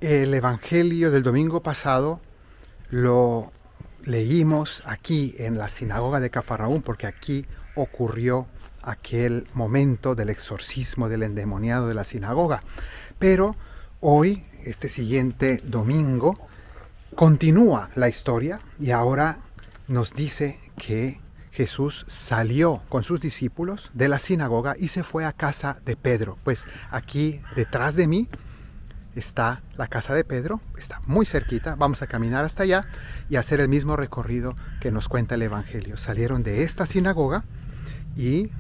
El Evangelio del domingo pasado lo leímos aquí en la sinagoga de Cafarnaúm, porque aquí ocurrió aquel momento del exorcismo del endemoniado de la sinagoga. Pero hoy, este siguiente domingo, continúa la historia y ahora nos dice que Jesús salió con sus discípulos de la sinagoga y se fue a casa de Pedro. Pues aquí detrás de mí está la casa de Pedro, está muy cerquita, vamos a caminar hasta allá y hacer el mismo recorrido que nos cuenta el Evangelio. Salieron de esta sinagoga y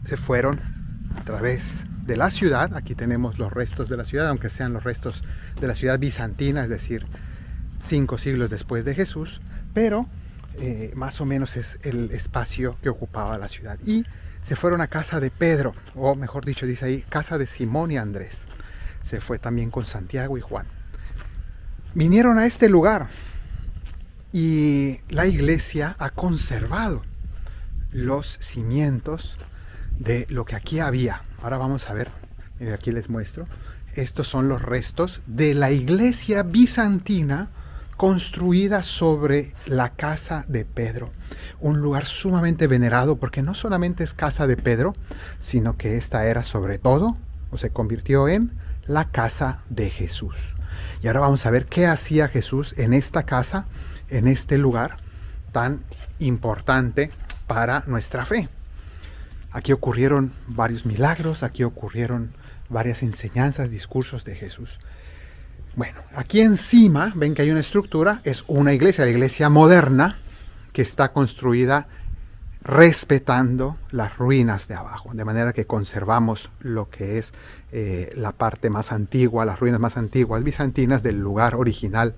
se fueron a través de la ciudad. Aquí tenemos los restos de la ciudad, aunque sean los restos de la ciudad bizantina, es decir, 5 siglos después de Jesús, pero más o menos es el espacio que ocupaba la ciudad. Y se fueron a casa de Pedro, o mejor dicho, dice ahí, casa de Simón y Andrés. Se fue también con Santiago y Juan. Vinieron a este lugar y la iglesia ha conservado los cimientos de lo que aquí había. Ahora vamos a ver, aquí les muestro. Estos son los restos de la iglesia bizantina construida sobre la casa de Pedro. Un lugar sumamente venerado porque no solamente es casa de Pedro, sino que esta era sobre todo, o se convirtió en la casa de Jesús. Y ahora vamos a ver qué hacía Jesús en esta casa, en este lugar tan importante para nuestra fe. Aquí ocurrieron varios milagros, aquí ocurrieron varias enseñanzas, discursos de Jesús. Bueno, aquí encima ven que hay una estructura, es una iglesia, la iglesia moderna, que está construida respetando las ruinas de abajo, de manera que conservamos lo que es la parte más antigua, las ruinas más antiguas bizantinas del lugar original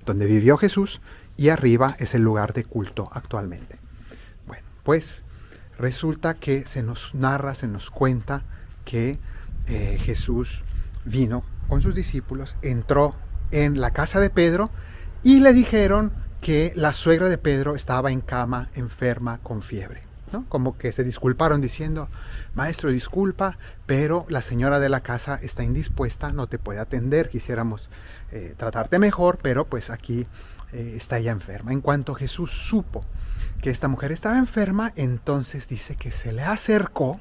donde vivió Jesús, y arriba es el lugar de culto actualmente. Bueno, pues resulta que se nos narra, se nos cuenta que Jesús vino con sus discípulos, entró en la casa de Pedro y le dijeron que la suegra de Pedro estaba en cama, enferma, con fiebre, ¿no? Como que se disculparon diciendo, maestro, disculpa, pero la señora de la casa está indispuesta, no te puede atender, quisiéramos tratarte mejor, pero pues aquí está ella enferma. En cuanto Jesús supo que esta mujer estaba enferma, entonces dice que se le acercó,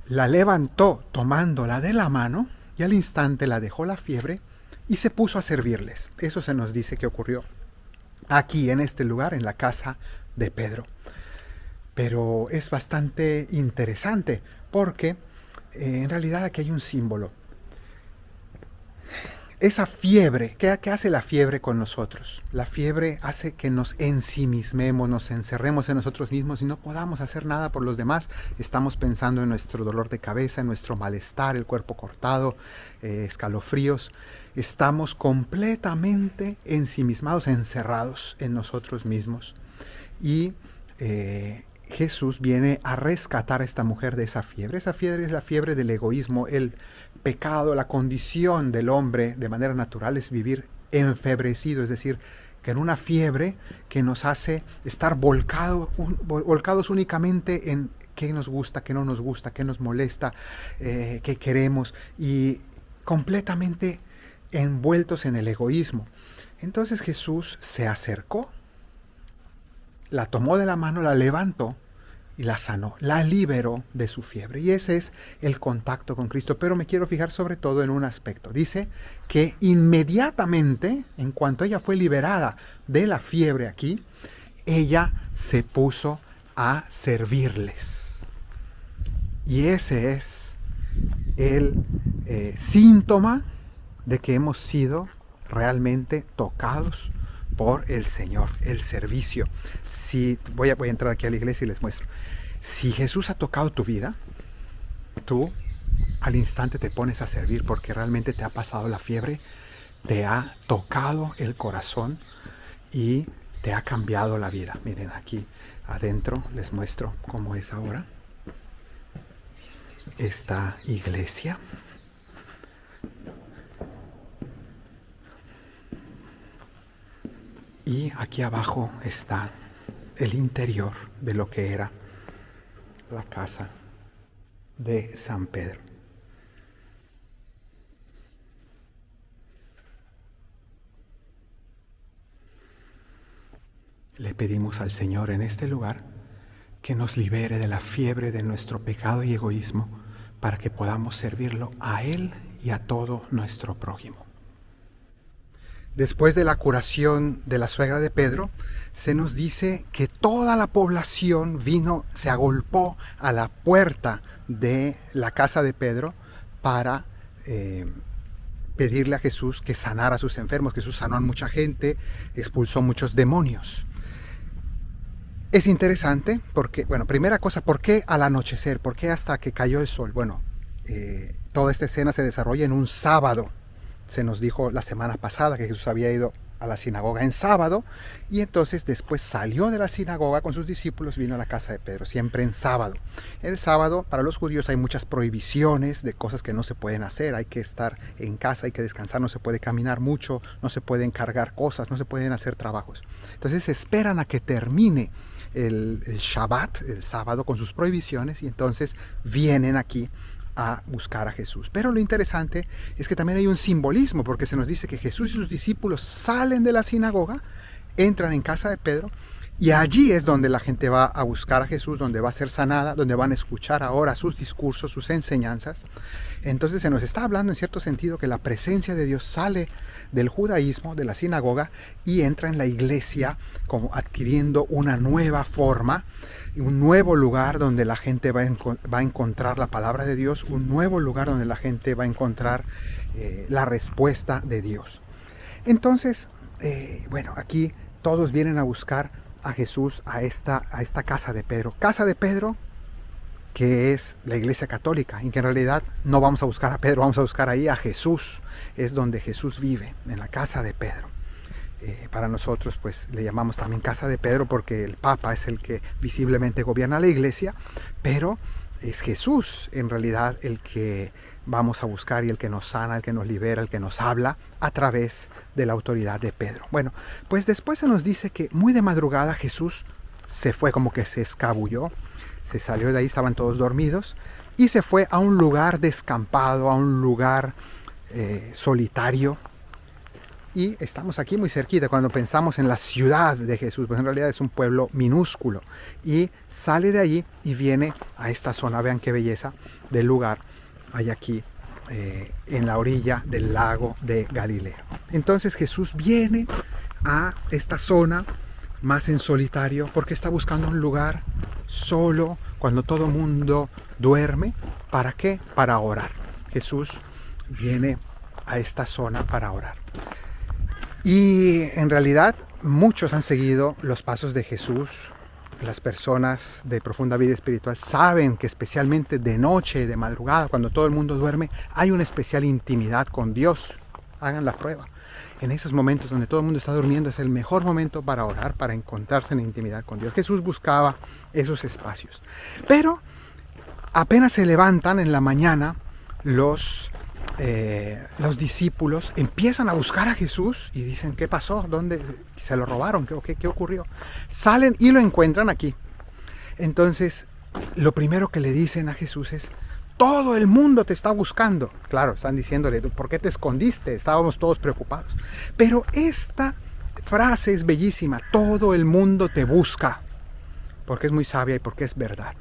la levantó tomándola de la mano y al instante la dejó la fiebre y se puso a servirles. Eso se nos dice que ocurrió aquí en este lugar, en la casa de Pedro. Pero es bastante interesante porque en realidad aquí hay un símbolo. Esa fiebre, ¿qué hace la fiebre con nosotros? La fiebre hace que nos ensimismemos, nos encerremos en nosotros mismos y no podamos hacer nada por los demás. Estamos pensando en nuestro dolor de cabeza, en nuestro malestar, el cuerpo cortado, escalofríos. Estamos completamente ensimismados, encerrados en nosotros mismos. Y Jesús viene a rescatar a esta mujer de esa fiebre. Esa fiebre es la fiebre del egoísmo, el pecado, la condición del hombre de manera natural es vivir enfebrecido, es decir, que en una fiebre que nos hace estar volcados únicamente en qué nos gusta, qué no nos gusta, qué nos molesta, qué queremos, y completamente envueltos en el egoísmo. Entonces Jesús se acercó, la tomó de la mano, la levantó y la sanó, la liberó de su fiebre. Y ese es el contacto con Cristo. Pero me quiero fijar sobre todo en un aspecto. Dice que inmediatamente, en cuanto ella fue liberada de la fiebre aquí, ella se puso a servirles. Y ese es el síntoma de que hemos sido realmente tocados por el Señor, el servicio. Si voy a entrar aquí a la iglesia y les muestro. Si Jesús ha tocado tu vida, tú al instante te pones a servir porque realmente te ha pasado la fiebre, te ha tocado el corazón y te ha cambiado la vida. Miren, aquí adentro les muestro cómo es ahora esta iglesia. Y aquí abajo está el interior de lo que era la casa de San Pedro. Le pedimos al Señor en este lugar que nos libere de la fiebre de nuestro pecado y egoísmo para que podamos servirlo a Él y a todo nuestro prójimo. Después de la curación de la suegra de Pedro, se nos dice que toda la población se agolpó a la puerta de la casa de Pedro para pedirle a Jesús que sanara a sus enfermos. Jesús sanó a mucha gente, expulsó muchos demonios. Es interesante porque, bueno, primera cosa, ¿por qué al anochecer? ¿Por qué hasta que cayó el sol? Bueno, toda esta escena se desarrolla en un sábado. Se nos dijo la semana pasada que Jesús había ido a la sinagoga en sábado y entonces después salió de la sinagoga con sus discípulos, vino a la casa de Pedro, siempre en sábado. El sábado para los judíos hay muchas prohibiciones de cosas que no se pueden hacer, hay que estar en casa, hay que descansar, no se puede caminar mucho, no se pueden cargar cosas, no se pueden hacer trabajos. Entonces esperan a que termine el Shabbat, el sábado, con sus prohibiciones y entonces vienen aquí a buscar a Jesús. Pero lo interesante es que también hay un simbolismo, porque se nos dice que Jesús y sus discípulos salen de la sinagoga, entran en casa de Pedro, y allí es donde la gente va a buscar a Jesús, donde va a ser sanada, donde van a escuchar ahora sus discursos, sus enseñanzas. Entonces se nos está hablando en cierto sentido que la presencia de Dios sale del judaísmo, de la sinagoga, y entra en la iglesia como adquiriendo una nueva forma, un nuevo lugar donde la gente va a encontrar la palabra de Dios, un nuevo lugar donde la gente va a encontrar la respuesta de Dios. Entonces, bueno, aquí todos vienen a buscar a Jesús a esta casa de Pedro. Casa de Pedro, que es la iglesia católica, y que en realidad no vamos a buscar a Pedro, vamos a buscar ahí a Jesús. Es donde Jesús vive, en la casa de Pedro. Para nosotros pues le llamamos también casa de Pedro porque el Papa es el que visiblemente gobierna la iglesia, pero es Jesús en realidad el que vamos a buscar y el que nos sana, el que nos libera, el que nos habla a través de la autoridad de Pedro. Bueno, pues después se nos dice que muy de madrugada Jesús se fue, como que se escabulló, se salió de ahí, estaban todos dormidos, y se fue a un lugar descampado, a un lugar solitario. Y estamos aquí muy cerquita cuando pensamos en la ciudad de Jesús, pues en realidad es un pueblo minúsculo. Y sale de allí y viene a esta zona, vean qué belleza del lugar, hay aquí en la orilla del lago de Galilea. Entonces Jesús viene a esta zona más en solitario porque está buscando un lugar solo cuando todo el mundo duerme. ¿Para qué? Para orar. Jesús viene a esta zona para orar. Y en realidad muchos han seguido los pasos de Jesús. Las personas de profunda vida espiritual saben que especialmente de noche, de madrugada, cuando todo el mundo duerme, hay una especial intimidad con Dios. Hagan la prueba. En esos momentos donde todo el mundo está durmiendo es el mejor momento para orar, para encontrarse en intimidad con Dios. Jesús buscaba esos espacios. Pero apenas se levantan en la mañana, los discípulos empiezan a buscar a Jesús y dicen, ¿qué pasó? ¿Dónde se lo robaron? ¿Qué ocurrió? Salen y lo encuentran aquí. Entonces, lo primero que le dicen a Jesús es, todo el mundo te está buscando. Claro, están diciéndole, ¿por qué te escondiste? Estábamos todos preocupados. Pero esta frase es bellísima, todo el mundo te busca, porque es muy sabia y porque es verdad.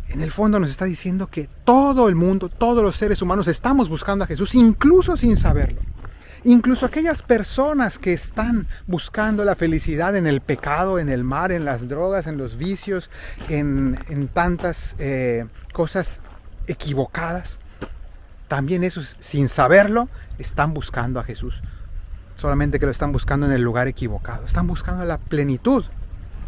En el fondo nos está diciendo que todo el mundo, todos los seres humanos estamos buscando a Jesús, incluso sin saberlo. Incluso aquellas personas que están buscando la felicidad en el pecado, en el mal, en las drogas, en los vicios, en tantas cosas equivocadas, también esos, sin saberlo, están buscando a Jesús. Solamente que lo están buscando en el lugar equivocado. Están buscando la plenitud,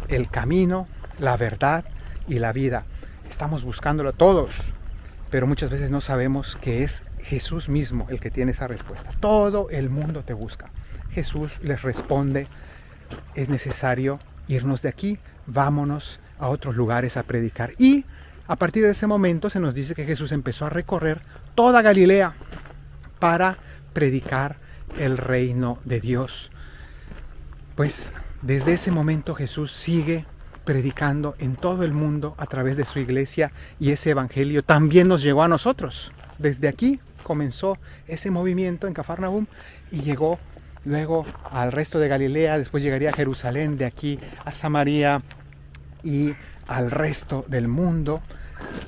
el camino, la verdad y la vida. Estamos buscándolo todos, pero muchas veces no sabemos que es Jesús mismo el que tiene esa respuesta. Todo el mundo te busca. Jesús les responde, es necesario irnos de aquí, vámonos a otros lugares a predicar. Y a partir de ese momento se nos dice que Jesús empezó a recorrer toda Galilea para predicar el reino de Dios. Pues desde ese momento Jesús sigue predicando en todo el mundo a través de su iglesia, y ese evangelio también nos llegó a nosotros. Desde aquí comenzó ese movimiento en Cafarnaúm y llegó luego al resto de Galilea, después llegaría a Jerusalén, de aquí a Samaria y al resto del mundo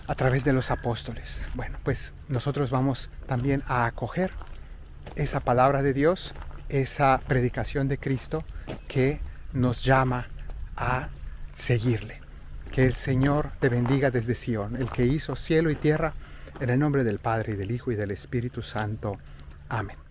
a través de los apóstoles. Bueno, pues nosotros vamos también a acoger esa palabra de Dios, esa predicación de Cristo que nos llama a seguirle. Que el Señor te bendiga desde Sion, el que hizo cielo y tierra, en el nombre del Padre, y del Hijo, y del Espíritu Santo. Amén.